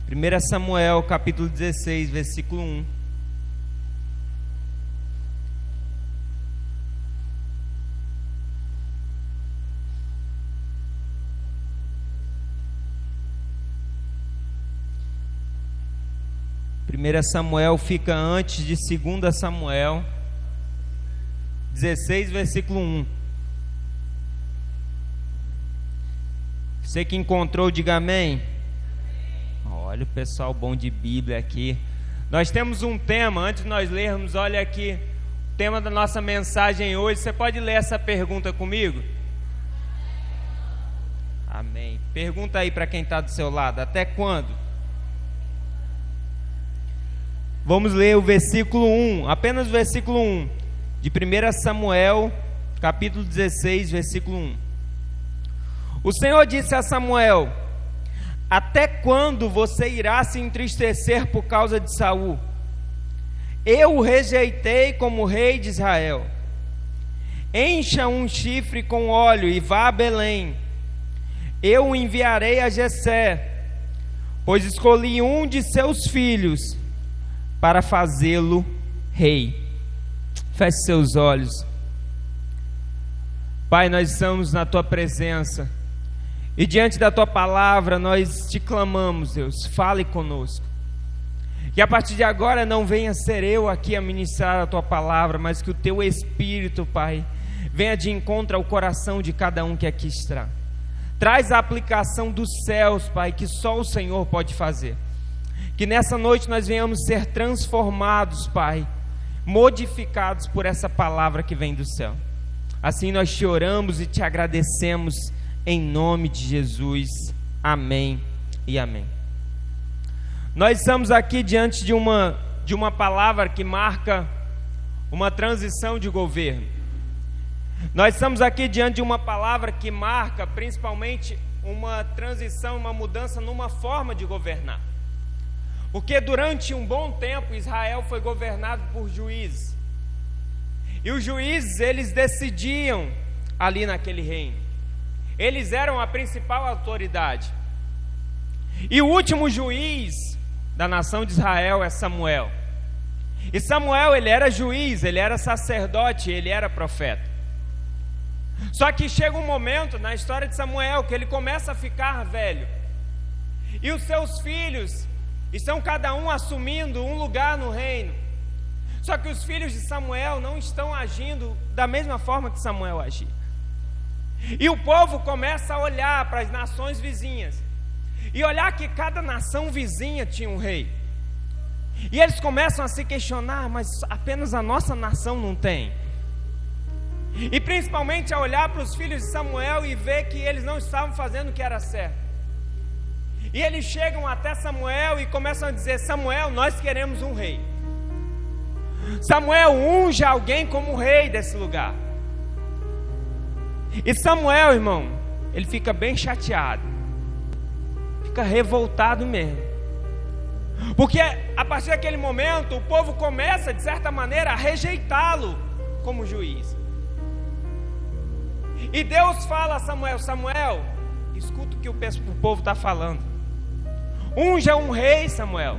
1 Samuel, capítulo 16, versículo 1. Primeira Samuel fica antes de 2 Samuel 16, versículo 1. Você que encontrou, diga amém. Olha o pessoal bom de Bíblia aqui. Nós temos um tema, antes de nós lermos, olha aqui, o tema da nossa mensagem hoje. Você pode ler essa pergunta comigo? Amém. Pergunta aí para quem está do seu lado, até quando? Vamos ler o versículo 1, apenas o versículo 1, de 1 Samuel, capítulo 16, versículo 1. O Senhor disse a Samuel: até quando você irá se entristecer por causa de Saul? Eu o rejeitei como rei de Israel. Encha um chifre com óleo e vá a Belém. Eu o enviarei a Jessé, pois escolhi um de seus filhos para fazê-lo rei. Feche seus olhos. Pai, nós estamos na Tua presença e diante da Tua palavra nós te clamamos, Deus, fale conosco. Que a partir de agora não venha ser eu aqui a ministrar a Tua palavra, mas que o Teu Espírito, Pai, venha de encontro ao coração de cada um que aqui está. Traz a aplicação dos céus, Pai, que só o Senhor pode fazer. Que nessa noite nós venhamos ser transformados, Pai, modificados por essa palavra que vem do céu. Assim nós te oramos e te agradecemos em nome de Jesus. Amém e amém. Nós estamos aqui diante de uma palavra que marca uma transição de governo. Nós estamos aqui diante de uma palavra que marca principalmente uma transição, uma mudança numa forma de governar. Porque durante um bom tempo Israel foi governado por juízes. E os juízes, eles decidiam ali naquele reino. Eles eram a principal autoridade. E o último juiz da nação de Israel é Samuel. E Samuel, ele era juiz, ele era sacerdote, ele era profeta. Só que chega um momento na história de Samuel que ele começa a ficar velho. E os seus filhos estão cada um assumindo um lugar no reino. Só que os filhos de Samuel não estão agindo da mesma forma que Samuel agia. E o povo começa a olhar para as nações vizinhas e olhar que cada nação vizinha tinha um rei. E eles começam a se questionar: mas apenas a nossa nação não tem? E principalmente a olhar para os filhos de Samuel e ver que eles não estavam fazendo o que era certo. E eles chegam até Samuel e começam a dizer: Samuel, nós queremos um rei. Samuel, unge alguém como rei desse lugar. E Samuel, irmão, ele fica bem chateado, fica revoltado mesmo. Porque a partir daquele momento o povo começa, de certa maneira, a rejeitá-lo como juiz. E Deus fala a Samuel: Samuel, escuta o que o povo está falando. Unja um rei, Samuel,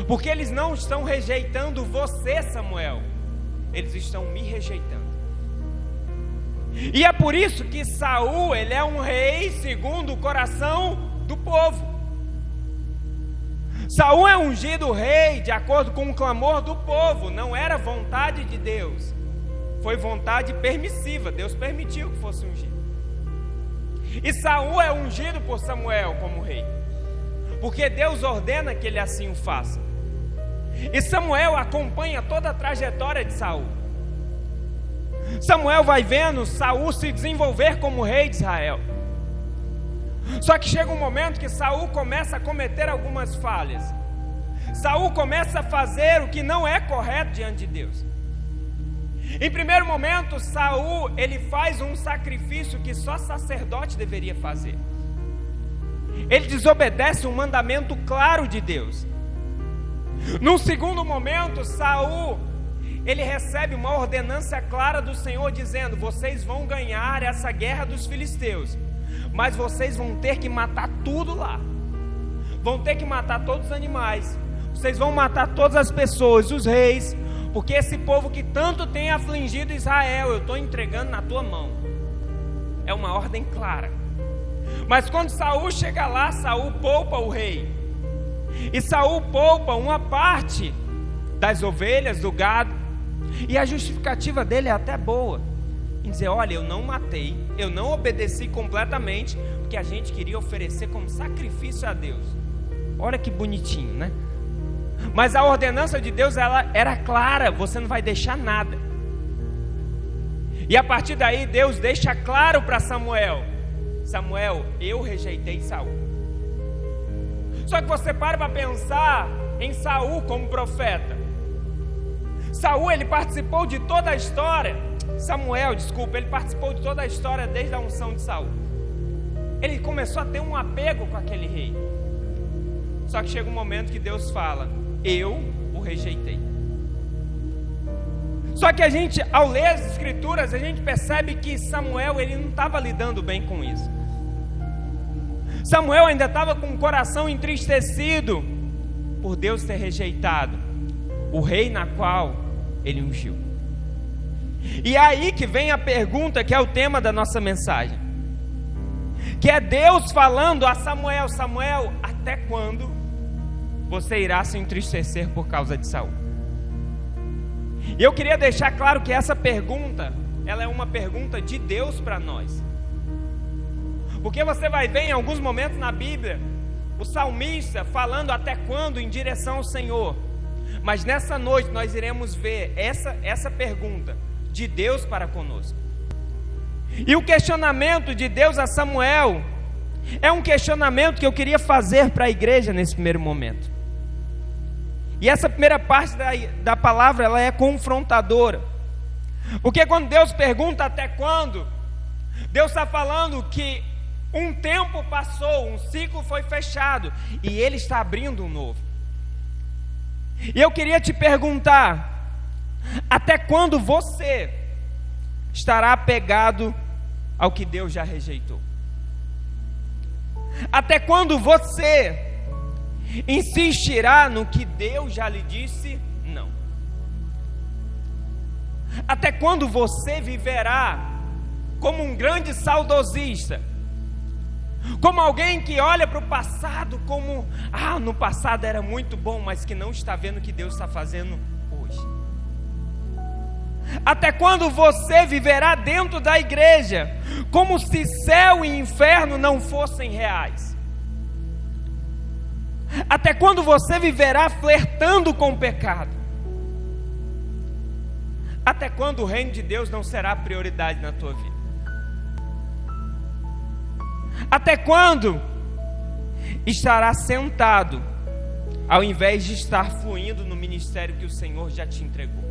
porque eles não estão rejeitando você, Samuel, eles estão me rejeitando. E é por isso que Saul, ele é um rei segundo o coração do povo. Saul é ungido rei de acordo com o clamor do povo. Não era vontade de Deus, foi vontade permissiva. Deus permitiu que fosse ungido. E Saul é ungido por Samuel como rei, porque Deus ordena que ele assim o faça. E Samuel acompanha toda a trajetória de Saul. Samuel vai vendo Saul se desenvolver como rei de Israel. Só que chega um momento que Saul começa a cometer algumas falhas. Saul começa a fazer o que não é correto diante de Deus. Em primeiro momento, Saul, ele faz um sacrifício que só sacerdote deveria fazer. Ele desobedece um mandamento claro de Deus. Num segundo momento, Saul, ele recebe uma ordenança clara do Senhor dizendo: vocês vão ganhar essa guerra dos filisteus, mas vocês vão ter que matar tudo lá. vão ter que matar todos os animais, vocês vão matar todas as pessoas, os reis, porque esse povo que tanto tem afligido Israel, eu estou entregando na tua mão. É uma ordem clara. Mas quando Saul chega lá, Saul poupa o rei, e Saul poupa uma parte das ovelhas, do gado, e a justificativa dele é até boa, em dizer: olha, eu não matei, eu não obedeci completamente, porque a gente queria oferecer como sacrifício a Deus. Olha que bonitinho, né? Mas a ordenança de Deus, ela era clara: você não vai deixar nada. E a partir daí Deus deixa claro para Samuel: Samuel, eu rejeitei Saul. Só que você para pensar em Saul como profeta. Saul, ele participou de toda a história. Samuel, desculpa, ele participou de toda a história desde a unção de Saul. Ele começou a ter um apego com aquele rei. Só que chega um momento que Deus fala: eu o rejeitei. Só que a gente, ao ler as escrituras, a gente percebe que Samuel, ele não estava lidando bem com isso. Samuel ainda estava com o coração entristecido por Deus ter rejeitado o rei na qual ele ungiu. E é aí que vem a pergunta, que é o tema da nossa mensagem, que é Deus falando a Samuel: Samuel, até quando você irá se entristecer por causa de Saul? E eu queria deixar claro que essa pergunta, ela é uma pergunta de Deus para nós. Porque você vai ver em alguns momentos na Bíblia o salmista falando até quando em direção ao Senhor. Mas nessa noite nós iremos ver essa pergunta de Deus para conosco. E o questionamento de Deus a Samuel é um questionamento que eu queria fazer para a igreja nesse primeiro momento. E essa primeira parte da palavra, ela é confrontadora. Porque quando Deus pergunta até quando, Deus está falando que um tempo passou, um ciclo foi fechado, e Ele está abrindo um novo. E eu queria te perguntar: até quando você estará apegado ao que Deus já rejeitou? Até quando você insistirá no que Deus já lhe disse não? Até quando você viverá como um grande saudosista, como alguém que olha para o passado como: no passado era muito bom, mas que não está vendo o que Deus está fazendo hoje? Até quando você viverá dentro da igreja como se céu e inferno não fossem reais? Até quando você viverá flertando com o pecado? Até quando o reino de Deus não será prioridade na tua vida? Até quando estará sentado, ao invés de estar fluindo no ministério que o Senhor já te entregou?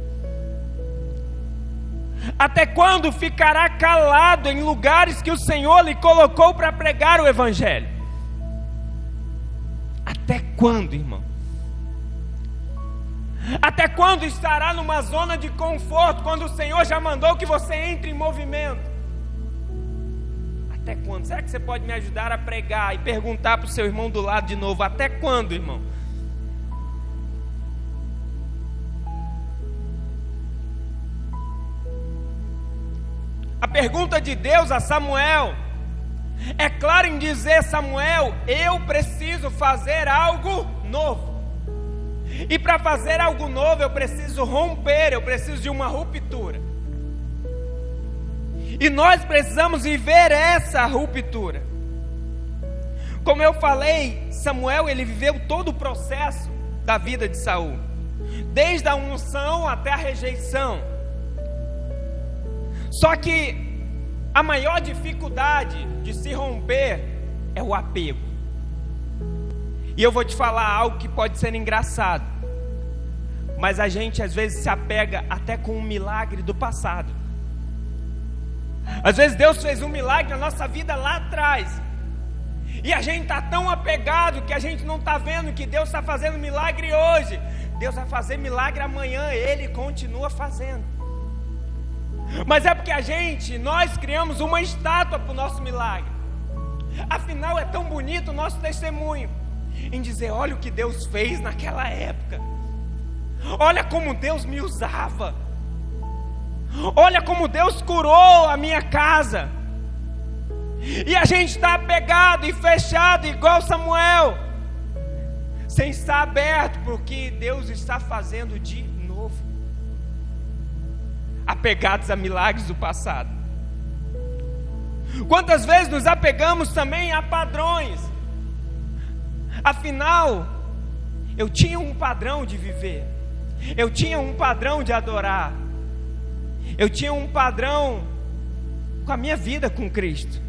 Até quando ficará calado em lugares que o Senhor lhe colocou para pregar o Evangelho? Até quando, irmão? Até quando estará numa zona de conforto, quando o Senhor já mandou que você entre em movimento? Até quando? Será que você pode me ajudar a pregar e perguntar para o seu irmão do lado de novo: até quando, irmão? A pergunta de Deus a Samuel é clara em dizer: Samuel, eu preciso fazer algo novo. E para fazer algo novo eu preciso romper, eu preciso de uma ruptura. E nós precisamos viver essa ruptura. Como eu falei, Samuel, ele viveu todo o processo da vida de Saul, desde a unção até a rejeição. Só que a maior dificuldade de se romper é o apego. E eu vou te falar algo que pode ser engraçado, mas a gente às vezes se apega até com um milagre do passado. Às vezes Deus fez um milagre na nossa vida lá atrás, e a gente está tão apegado que a gente não está vendo que Deus está fazendo milagre hoje. Deus vai fazer milagre amanhã, Ele continua fazendo. Mas é porque nós criamos uma estátua para o nosso milagre. Afinal é tão bonito o nosso testemunho. em dizer: olha o que Deus fez naquela época, olha como Deus me usava, olha como Deus curou a minha casa. E a gente está apegado e fechado igual Samuel, sem estar aberto para o que Deus está fazendo de novo, apegados a milagres do passado. Quantas vezes nos apegamos também a padrões? Afinal, eu tinha um padrão de viver, eu tinha um padrão de adorar, eu tinha um padrão com a minha vida com Cristo,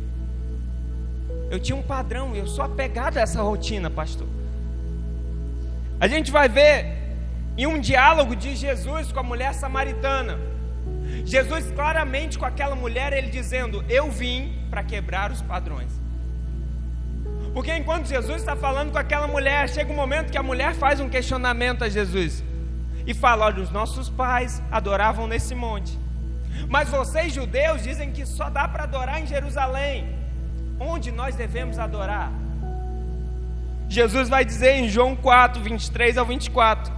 eu tinha um padrão, eu sou apegado a essa rotina, pastor. A gente vai ver em um diálogo de Jesus com a mulher samaritana, Jesus claramente com aquela mulher, ele dizendo: eu vim para quebrar os padrões. Porque enquanto Jesus está falando com aquela mulher, chega um momento que a mulher faz um questionamento a Jesus e fala: olha, os nossos pais adoravam nesse monte, mas vocês judeus dizem que só dá para adorar em Jerusalém. Onde nós devemos adorar? Jesus vai dizer em João 4, 23 ao 24: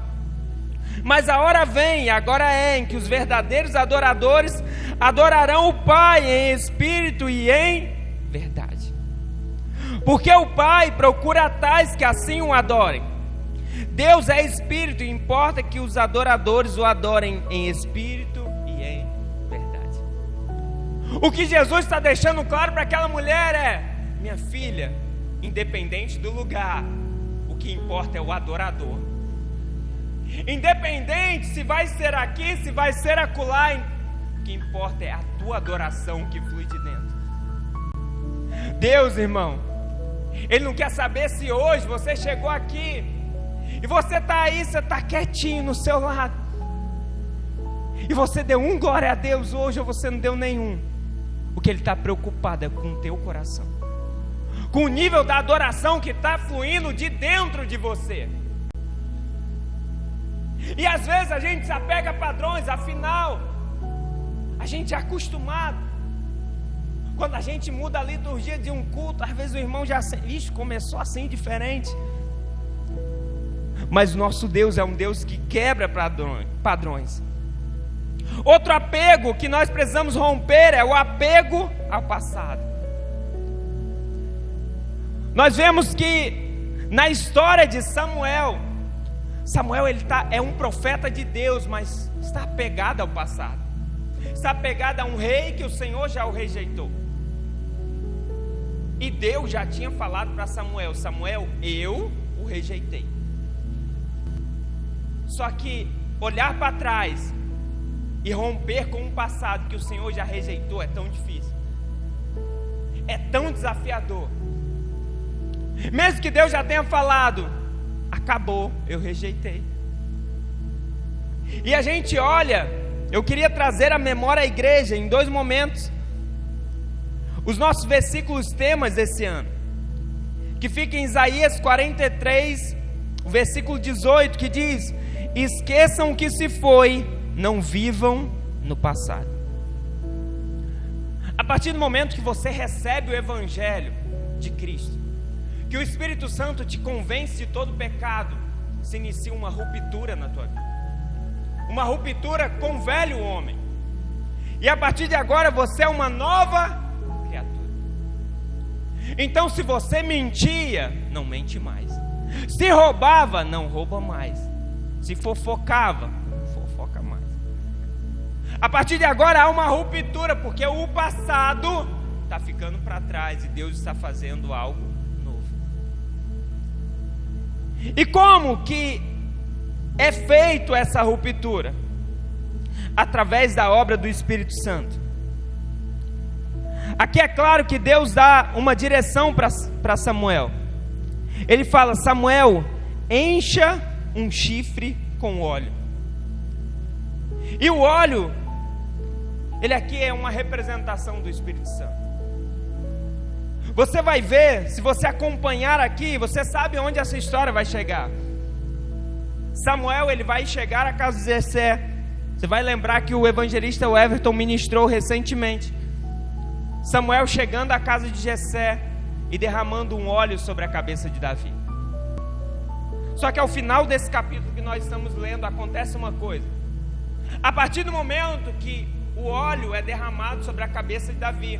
mas a hora vem, agora é, em que os verdadeiros adoradores adorarão o Pai em espírito e em verdade, porque o Pai procura tais que assim o adorem. Deus é espírito e importa que os adoradores o adorem em espírito e em verdade. O que Jesus está deixando claro para aquela mulher é: minha filha, independente do lugar, o que importa é o adorador. Independente se vai ser aqui, se vai ser acolá, o que importa é a tua adoração que flui de dentro. Deus, irmão, Ele não quer saber se hoje você chegou aqui e você está aí, você está quietinho no seu lado, e você deu um glória a Deus hoje ou você não deu nenhum. O que Ele está preocupado é com o teu coração, com o nível da adoração que está fluindo de dentro de você. E às vezes a gente se apega a padrões, afinal a gente é acostumado. Quando a gente muda a liturgia de um culto, às vezes o irmão já começou assim diferente. Mas o nosso Deus é um Deus que quebra padrões. Outro apego que nós precisamos romper é o apego ao passado. Nós vemos que na história de Samuel ele é um profeta de Deus, mas está apegado ao passado, está apegado a um rei que o Senhor já o rejeitou. E Deus já tinha falado para Samuel: Samuel, eu o rejeitei. Só que olhar para trás e romper com um passado que o Senhor já rejeitou é tão difícil, é tão desafiador. Mesmo que Deus já tenha falado: acabou, eu rejeitei. E a gente olha, eu queria trazer à memória a igreja em dois momentos os nossos versículos temas desse ano, que fica em Isaías 43, o versículo 18, que diz: esqueçam o que se foi, não vivam no passado. A partir do momento que você recebe o Evangelho de Cristo, que o Espírito Santo te convence de todo pecado, se inicia uma ruptura na tua vida, uma ruptura com o velho homem, e a partir de agora você é uma nova criatura. Então, se você mentia, não mente mais. Se roubava, não rouba mais. Se fofocava, fofoca mais. A partir de agora há uma ruptura, porque o passado está ficando para trás e Deus está fazendo algo novo. E como que é feito essa ruptura? Através da obra do Espírito Santo. Aqui é claro que Deus dá uma direção para Samuel. Ele fala: Samuel, encha um chifre com óleo. E o óleo, ele aqui é uma representação do Espírito Santo. Você vai ver, se você acompanhar aqui, você sabe onde essa história vai chegar. Samuel, ele vai chegar à casa de Jessé. Você vai lembrar que o evangelista Everton ministrou recentemente. Samuel chegando à casa de Jessé e derramando um óleo sobre a cabeça de Davi. Só que ao final desse capítulo que nós estamos lendo, acontece uma coisa. A partir do momento que o óleo é derramado sobre a cabeça de Davi,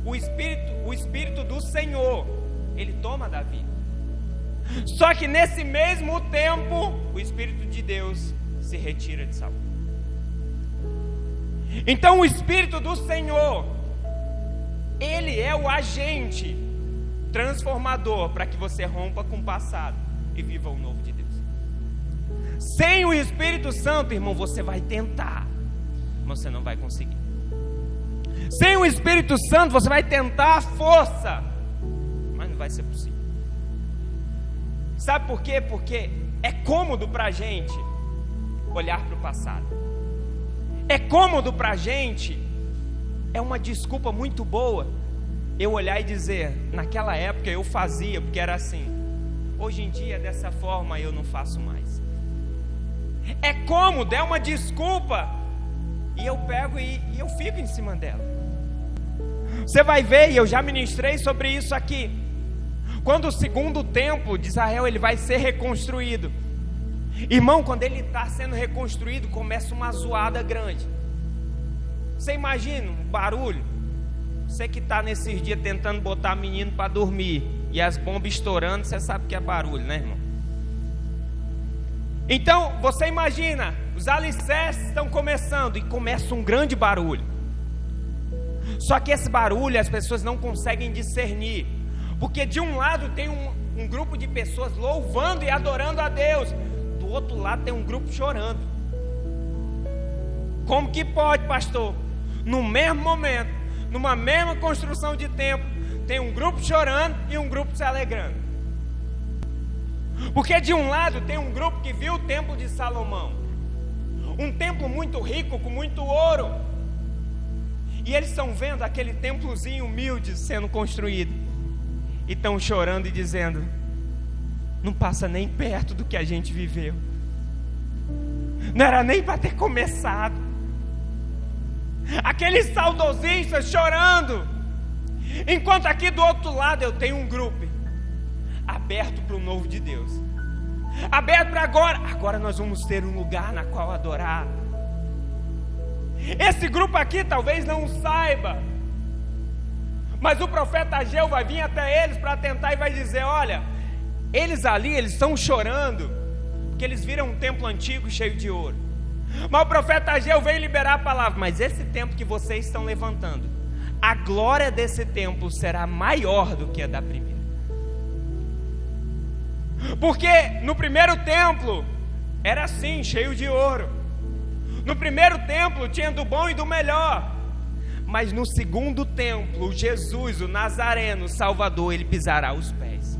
o Espírito do Senhor, ele toma Davi. Só que nesse mesmo tempo, o Espírito de Deus se retira de Saul. Então o Espírito do Senhor, ele é o agente transformador para que você rompa com o passado e viva o novo de Deus. Sem o Espírito Santo, irmão, você vai tentar, mas você não vai conseguir. Sem o Espírito Santo, você vai tentar à força, mas não vai ser possível. Sabe por quê? Porque é cômodo para a gente olhar para o passado. É cômodo para a gente, é uma desculpa muito boa eu olhar e dizer, naquela época eu fazia porque era assim, hoje em dia dessa forma eu não faço mais. É cômodo, é uma desculpa, e eu pego e eu fico em cima dela. Você vai ver, e eu já ministrei sobre isso aqui, quando o segundo templo de Israel ele vai ser reconstruído, irmão, quando ele está sendo reconstruído, começa uma zoada grande. Você imagina um barulho? Você que está nesses dias tentando botar menino para dormir e as bombas estourando, você sabe que é barulho, né, irmão? Então, você imagina, os alicerces estão começando e começa um grande barulho. Só que esse barulho as pessoas não conseguem discernir, porque de um lado tem um grupo de pessoas louvando e adorando a Deus, do outro lado tem um grupo chorando. Como que pode, pastor? No mesmo momento, numa mesma construção de templo, tem um grupo chorando e um grupo se alegrando. Porque de um lado tem um grupo que viu o templo de Salomão, um templo muito rico, com muito ouro, e eles estão vendo aquele templozinho humilde sendo construído, e estão chorando e dizendo, não passa nem perto do que a gente viveu, não era nem para ter começado. Aqueles saudosistas chorando, enquanto aqui do outro lado eu tenho um grupo aberto para o novo de Deus, aberto para agora nós vamos ter um lugar na qual adorar. Esse grupo aqui talvez não saiba, mas o profeta Ageu vai vir até eles para tentar e vai dizer, olha, eles ali, eles estão chorando porque eles viram um templo antigo cheio de ouro, mas o profeta Ageu veio liberar a palavra, mas esse templo que vocês estão levantando, a glória desse templo será maior do que a da primeira. Porque no primeiro templo era assim, cheio de ouro. No primeiro templo tinha do bom e do melhor. Mas no segundo templo, Jesus, o Nazareno, o Salvador, ele pisará os pés.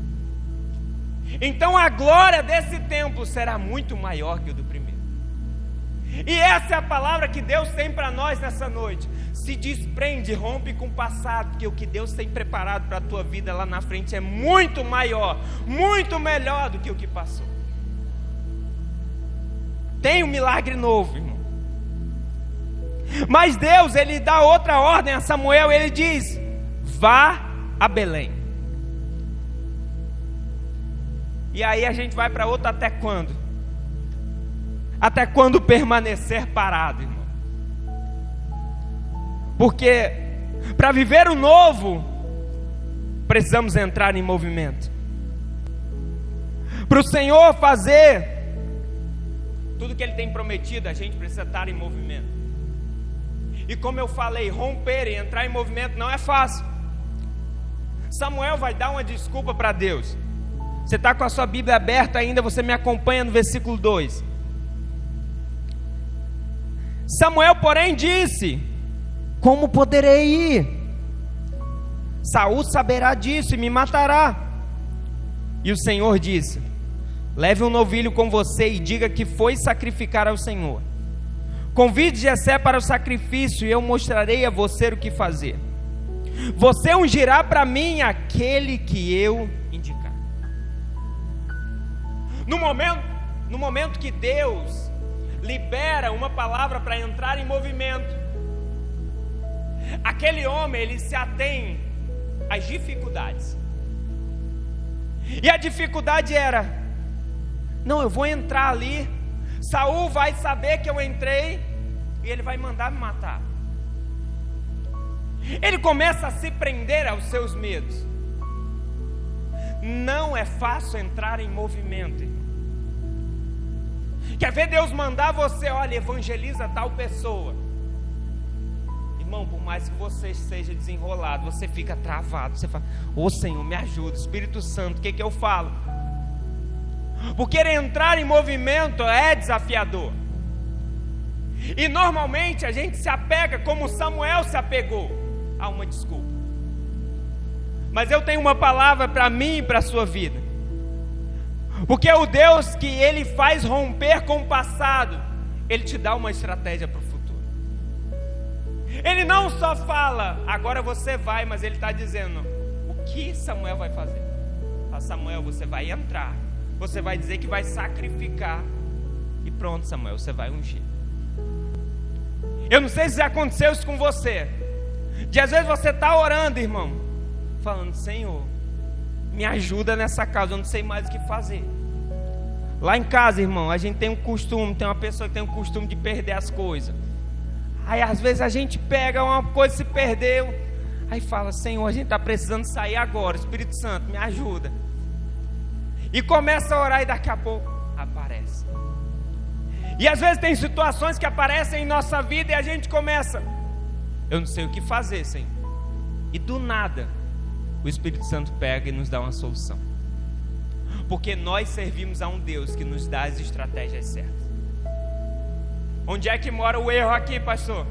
Então a glória desse templo será muito maior que o do primeiro. E essa é a palavra que Deus tem para nós nessa noite. Se desprende, rompe com o passado, porque o que Deus tem preparado para a tua vida lá na frente é muito maior, muito melhor do que o que passou. Tem um milagre novo, irmão. Mas Deus, ele dá outra ordem a Samuel, ele diz, vá a Belém. E aí a gente vai para outro até quando? Até quando permanecer parado, irmão? Porque para viver o novo, precisamos entrar em movimento. Para o Senhor fazer tudo que Ele tem prometido, a gente precisa estar em movimento. E como eu falei, romper e entrar em movimento não é fácil. Samuel vai dar uma desculpa para Deus. Você está com a sua Bíblia aberta ainda, você me acompanha no versículo 2. Samuel, porém, disse, como poderei ir? Saul saberá disso e me matará. E o Senhor disse, leve um novilho com você e diga que foi sacrificar ao Senhor. Convide Jessé para o sacrifício e eu mostrarei a você o que fazer. Você ungirá para mim aquele que eu indicar. No momento que Deus libera uma palavra para entrar em movimento, aquele homem, ele se atém às dificuldades. E a dificuldade era, Não, eu vou entrar ali, Saul vai saber que eu entrei e ele vai mandar me matar. Ele começa a se prender aos seus medos. Não é fácil entrar em movimento, irmão. Quer ver Deus mandar você, olha, evangeliza tal pessoa. Irmão, por mais que você seja desenrolado, você fica travado. Você fala, ô Senhor, me ajuda, Espírito Santo, o que eu falo? Porque entrar em movimento é desafiador. E normalmente a gente se apega como Samuel se apegou a uma desculpa. Mas eu tenho uma palavra para mim e para a sua vida. Porque é o Deus que Ele faz romper com o passado, Ele te dá uma estratégia para o futuro. Ele não só fala, agora você vai, mas Ele está dizendo, o que Samuel vai fazer? Fala, Samuel, você vai entrar, você vai dizer que vai sacrificar, e pronto, Samuel, você vai ungir. Eu não sei se já aconteceu isso com você, de às vezes você está orando, irmão, falando, Senhor, me ajuda nessa causa, eu não sei mais o que fazer. Lá em casa, irmão, a gente tem um costume, tem uma pessoa que tem um costume de perder as coisas. Aí às vezes a gente pega uma coisa, se perdeu, aí fala, Senhor, a gente está precisando sair agora, Espírito Santo, me ajuda. E começa a orar e daqui a pouco aparece. E às vezes tem situações que aparecem em nossa vida e a gente começa, eu não sei o que fazer, Senhor. E do nada, o Espírito Santo pega e nos dá uma solução. Porque nós servimos a um Deus que nos dá as estratégias certas. Onde é que mora o erro aqui, pastor?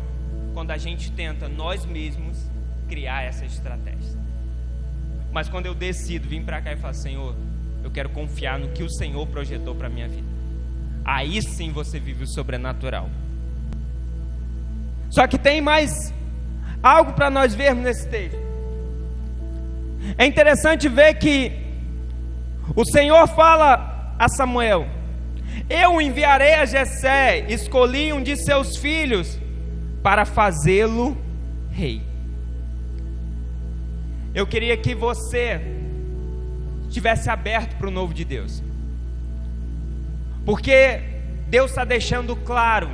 Quando a gente tenta nós mesmos criar essa estratégia. Mas quando eu decido vir para cá e falar, Senhor, eu quero confiar no que o Senhor projetou para a minha vida. Aí sim você vive o sobrenatural. Só que tem mais algo para nós vermos nesse texto. É interessante ver que o Senhor fala a Samuel, eu enviarei a Jessé, escolhi um de seus filhos para fazê-lo rei. Eu queria que você estivesse aberto para o novo de Deus, porque Deus está deixando claro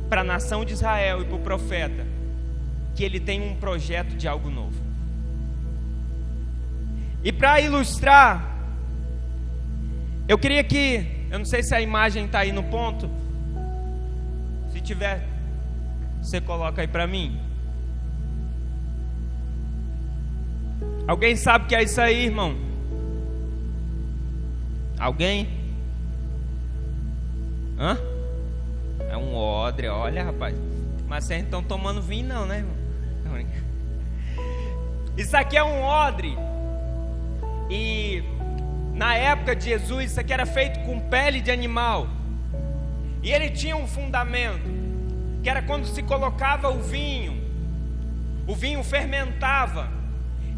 para a nação de Israel e para o profeta que Ele tem um projeto de algo novo. E para ilustrar, eu queria que, eu não sei se a imagem está aí no ponto, se tiver, você coloca aí para mim. Alguém sabe o que é isso aí, irmão? Alguém? Hã? É um odre, olha, rapaz. Mas vocês não estão tomando vinho não, né, irmão? Isso aqui é um odre. E na época de Jesus, isso aqui era feito com pele de animal. E ele tinha um fundamento, que era quando se colocava o vinho fermentava.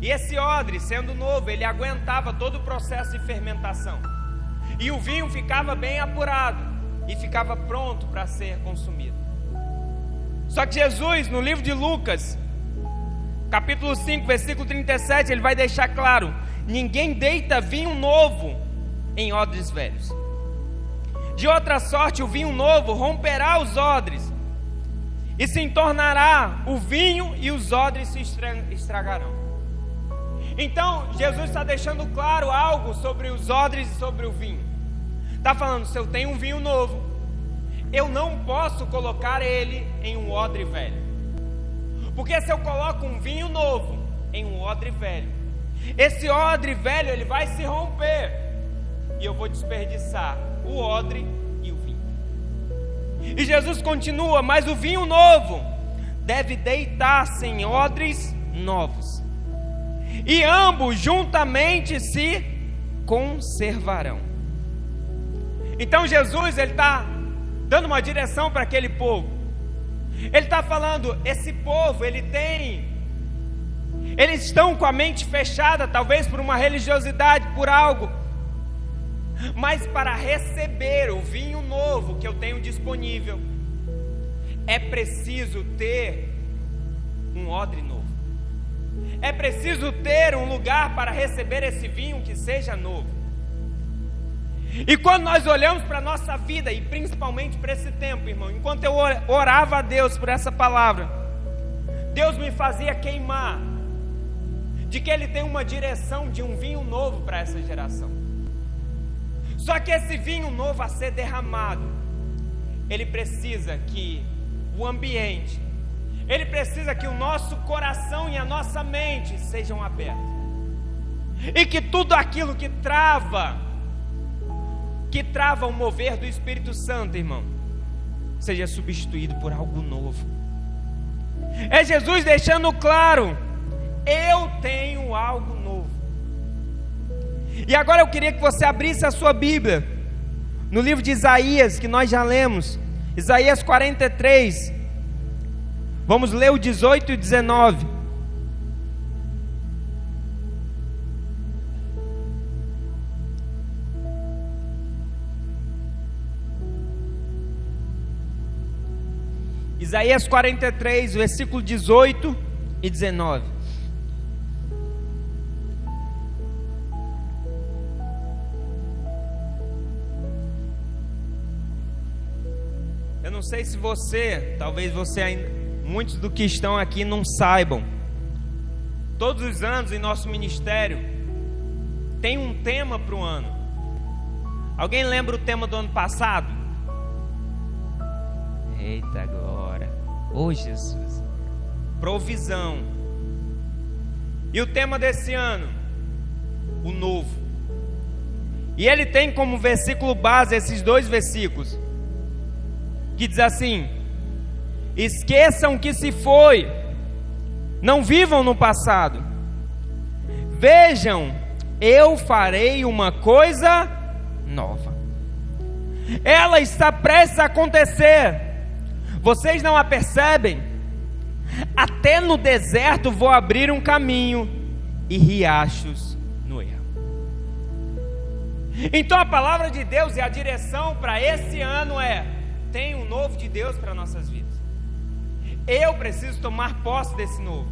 E esse odre, sendo novo, ele aguentava todo o processo de fermentação. E o vinho ficava bem apurado e ficava pronto para ser consumido. Só que Jesus, no livro de Lucas, capítulo 5, versículo 37, ele vai deixar claro: ninguém deita vinho novo em odres velhos. De outra sorte, o vinho novo romperá os odres, e se entornará o vinho, e os odres se estragarão. Então, Jesus está deixando claro algo sobre os odres e sobre o vinho. Está falando, se eu tenho um vinho novo, eu não posso colocar ele em um odre velho. Porque se eu coloco um vinho novo em um odre velho, esse odre velho ele vai se romper, e eu vou desperdiçar o odre e o vinho. E Jesus continua, mas o vinho novo deve deitar-se em odres novos, e ambos juntamente se conservarão. Então Jesus ele está dando uma direção para aquele povo. Ele está falando, esse povo eles estão com a mente fechada, talvez por uma religiosidade, por algo, mas para receber o vinho novo que eu tenho disponível, é preciso ter um odre novo. É preciso ter um lugar para receber esse vinho que seja novo. E quando nós olhamos para a nossa vida, e principalmente para esse tempo, irmão, enquanto eu orava a Deus por essa palavra, Deus me fazia queimar de que Ele tem uma direção de um vinho novo para essa geração. Só que esse vinho novo a ser derramado, ele precisa que o ambiente, ele precisa que o nosso coração e a nossa mente sejam abertos, e que tudo aquilo que trava o mover do Espírito Santo, irmão, seja substituído por algo novo. É Jesus deixando claro: eu tenho algo novo. E agora eu queria que você abrisse a sua Bíblia no livro de Isaías, que nós já lemos, Isaías 43. Vamos ler o 18 e 19. Isaías 43, versículo 18 e 19. Eu não sei se você, talvez você ainda, muitos do que estão aqui não saibam. Todos os anos em nosso ministério tem um tema para o ano. Alguém lembra o tema do ano passado? Eita agora, ô Jesus, provisão. E o tema desse ano, o novo. E ele tem como versículo base esses dois versículos, que diz assim: esqueçam o que se foi, não vivam no passado, vejam, eu farei uma coisa nova, ela está prestes a acontecer, vocês não a percebem? Até no deserto vou abrir um caminho e riachos no ermo. Então a palavra de Deus e a direção para esse ano é: tem um novo de Deus para nossas vidas. Eu preciso tomar posse desse novo.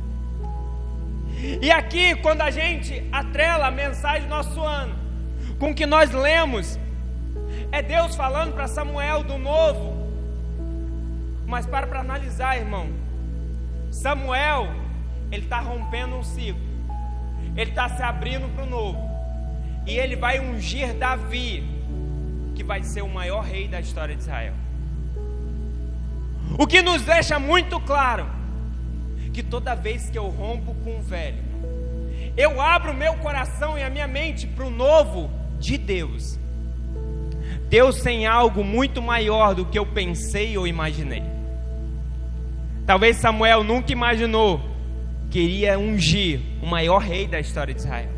E aqui, quando a gente atrela a mensagem do nosso ano com o que nós lemos, é Deus falando para Samuel do novo. Mas para analisar, irmão, Samuel, ele está rompendo um ciclo, ele está se abrindo para o novo, e ele vai ungir Davi, que vai ser o maior rei da história de Israel. O que nos deixa muito claro que toda vez que eu rompo com o velho, eu abro o meu coração e a minha mente para o novo de Deus. Deus tem algo muito maior do que eu pensei ou imaginei. Talvez Samuel nunca imaginou que iria ungir o maior rei da história de Israel.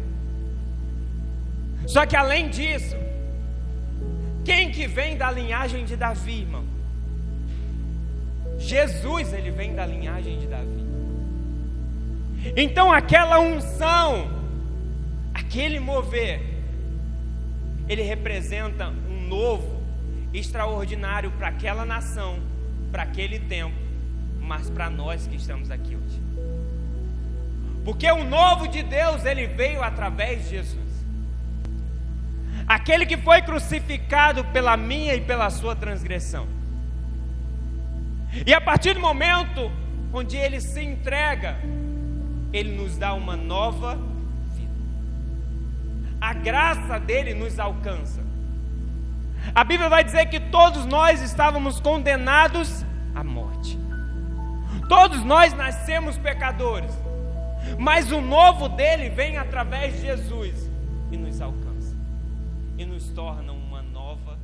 Só que além disso, quem que vem da linhagem de Davi, irmão? Jesus, ele vem da linhagem de Davi. Então aquela unção, aquele mover, ele representa um novo, extraordinário para aquela nação, para aquele tempo, mas para nós que estamos aqui hoje. Porque o novo de Deus, ele veio através de Jesus, aquele que foi crucificado pela minha e pela sua transgressão. E a partir do momento onde ele se entrega, ele nos dá uma nova vida. A graça dele nos alcança. A Bíblia vai dizer que todos nós estávamos condenados à morte. Todos nós nascemos pecadores, mas o novo dele vem através de Jesus e nos alcança e nos torna uma nova